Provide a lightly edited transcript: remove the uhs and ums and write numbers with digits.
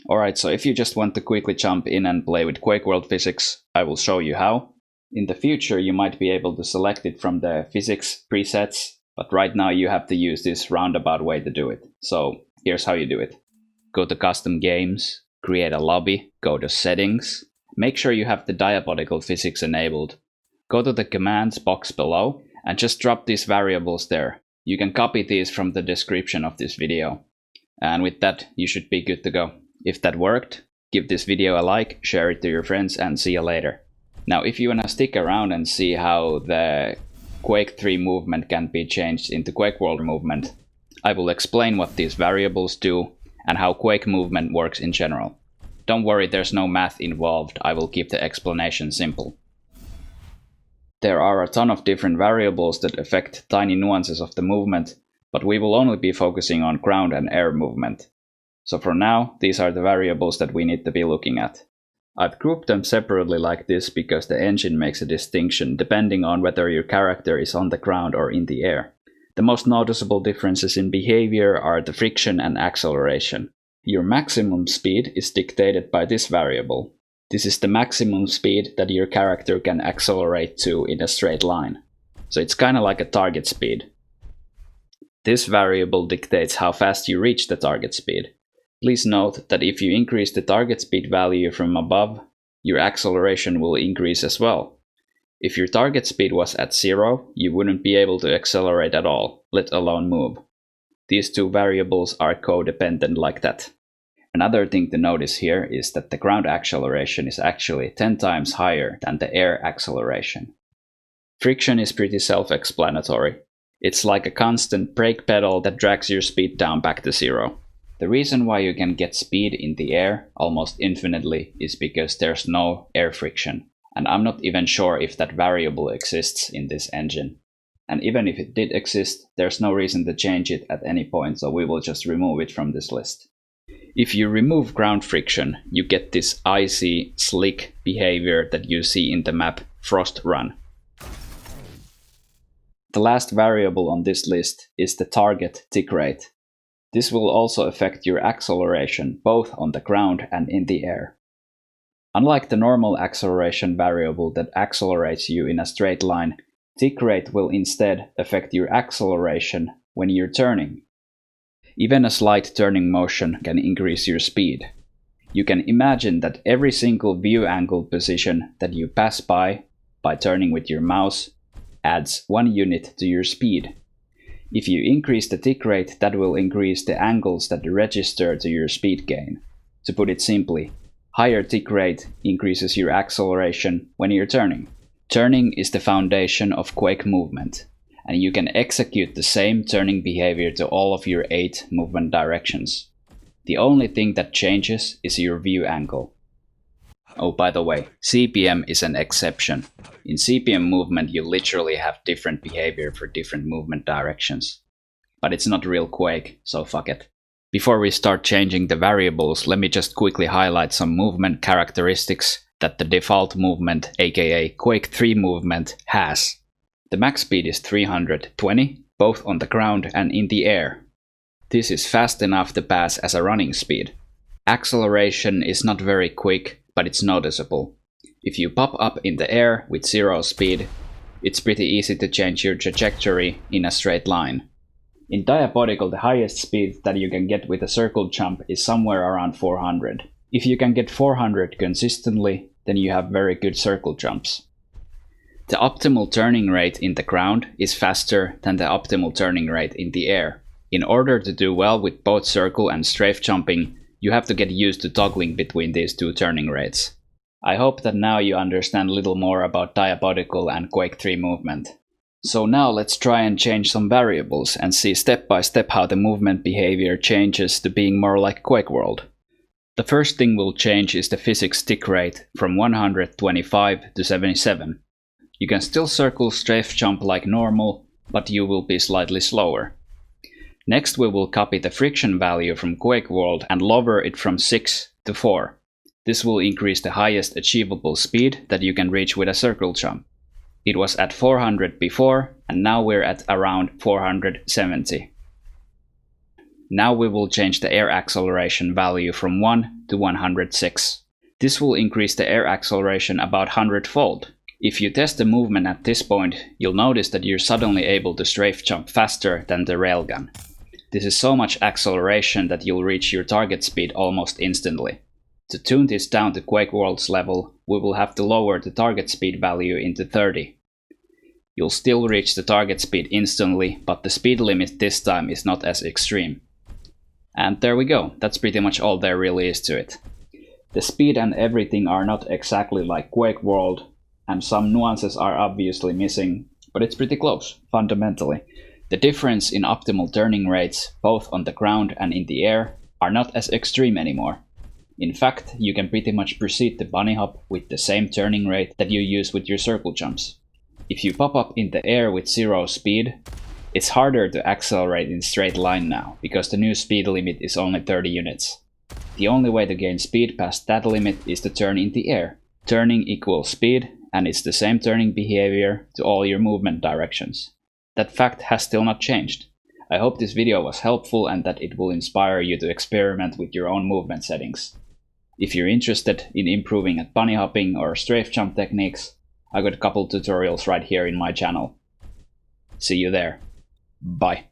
Alright, so if you just want to quickly jump in and play with Quakeworld physics, I will show you how. In the future you might be able to select it from the physics presets, but right now you have to use this roundabout way to do it. So here's how you do it. Go to Custom Games, create a lobby, go to Settings, make sure you have the diabolical physics enabled. Go to the commands box below and just drop these variables there. You can copy these from the description of this video. And with that, you should be good to go. If that worked, give this video a like, share it to your friends, and see you later. Now, if you wanna stick around and see how the Quake 3 movement can be changed into Quakeworld movement, I will explain what these variables do and how Quake movement works in general. Don't worry, there's no math involved, I will keep the explanation simple. There are a ton of different variables that affect tiny nuances of the movement, but we will only be focusing on ground and air movement. So for now, these are the variables that we need to be looking at. I've grouped them separately like this because the engine makes a distinction depending on whether your character is on the ground or in the air. The most noticeable differences in behavior are the friction and acceleration. Your maximum speed is dictated by this variable. This is the maximum speed that your character can accelerate to in a straight line. So it's kinda like a target speed. This variable dictates how fast you reach the target speed. Please note that if you increase the target speed value from above, your acceleration will increase as well. If your target speed was at 0, you wouldn't be able to accelerate at all, let alone move. These two variables are codependent like that. Another thing to notice here is that the ground acceleration is actually 10 times higher than the air acceleration. Friction is pretty self-explanatory. It's like a constant brake pedal that drags your speed down back to 0. The reason why you can get speed in the air almost infinitely is because there's no air friction, and I'm not even sure if that variable exists in this engine. And even if it did exist, there's no reason to change it at any point, so we will just remove it from this list. If you remove ground friction, you get this icy, slick behavior that you see in the map Frost Run. The last variable on this list is the target tick rate. This will also affect your acceleration, both on the ground and in the air. Unlike the normal acceleration variable that accelerates you in a straight line, tick rate will instead affect your acceleration when you're turning. Even a slight turning motion can increase your speed. You can imagine that every single view angle position that you pass by turning with your mouse, adds 1 unit to your speed. If you increase the tick rate, that will increase the angles that register to your speed gain. To put it simply, higher tick rate increases your acceleration when you're turning. Turning is the foundation of Quake movement, and you can execute the same turning behavior to all of your 8 movement directions. The only thing that changes is your view angle. Oh, by the way, CPM is an exception. In CPM movement you literally have different behavior for different movement directions. But it's not real Quake, so fuck it. Before we start changing the variables, let me just quickly highlight some movement characteristics that the default movement, aka Quake 3 movement, has. The max speed is 320, both on the ground and in the air. This is fast enough to pass as a running speed. Acceleration is not very quick, but it's noticeable. If you pop up in the air with 0 speed, it's pretty easy to change your trajectory in a straight line. In Diabolical, the highest speed that you can get with a circle jump is somewhere around 400. If you can get 400 consistently, then you have very good circle jumps. The optimal turning rate in the ground is faster than the optimal turning rate in the air. In order to do well with both circle and strafe jumping, you have to get used to toggling between these two turning rates. I hope that now you understand a little more about Diabolical and Quake 3 movement. So now let's try and change some variables and see step by step how the movement behavior changes to being more like Quakeworld. The first thing we'll change is the physics tick rate from 125 to 77. You can still circle strafe jump like normal, but you will be slightly slower. Next we will copy the friction value from Quakeworld and lower it from 6 to 4. This will increase the highest achievable speed that you can reach with a circle jump. It was at 400 before, and now we're at around 470. Now we will change the air acceleration value from 1 to to 106. This will increase the air acceleration about 100-fold. If you test the movement at this point, you'll notice that you're suddenly able to strafe jump faster than the railgun. This is so much acceleration that you'll reach your target speed almost instantly. To tune this down to Quakeworld's level, we will have to lower the target speed value into 30. You'll still reach the target speed instantly, but the speed limit this time is not as extreme. And there we go, that's pretty much all there really is to it. The speed and everything are not exactly like Quakeworld, and some nuances are obviously missing, but it's pretty close, fundamentally. The difference in optimal turning rates, both on the ground and in the air, are not as extreme anymore. In fact, you can pretty much proceed the bunny hop with the same turning rate that you use with your circle jumps. If you pop up in the air with 0 speed, it's harder to accelerate in straight line now, because the new speed limit is only 30 units. The only way to gain speed past that limit is to turn in the air. Turning equals speed, and it's the same turning behavior to all your movement directions. That fact has still not changed. I hope this video was helpful and that it will inspire you to experiment with your own movement settings. If you're interested in improving at bunny hopping or strafe jump techniques, I got a couple tutorials right here in my channel. See you there. Bye.